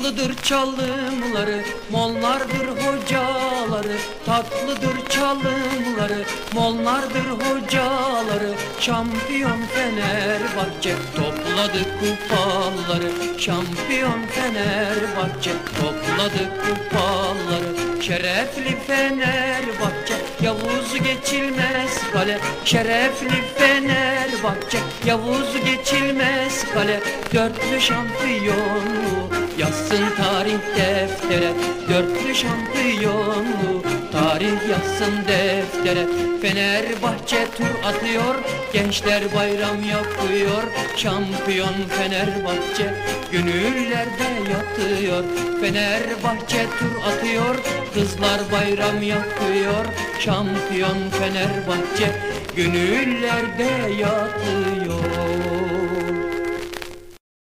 Tatlıdır çalımları, mollardır hocaları. Tatlıdır çalımları, mollardır hocaları. Şampiyon Fenerbahçe topladı kupaları. Şampiyon Fenerbahçe topladı kupaları. Şerefli Fenerbahçe, Yavuz geçilmez kale. Şerefli Fenerbahçe, Yavuz geçilmez kale. Dörtlü şampiyonluğu yazsın tarih deftere. Dörtlü şampiyonluğu tarih yazsın deftere. Fenerbahçe tur atıyor, gençler bayram yapıyor. Şampiyon Fenerbahçe gönüllerde yatıyor. Fenerbahçe tur atıyor, kızlar bayram yapıyor. Şampiyon Fenerbahçe gönüllerde yatıyor.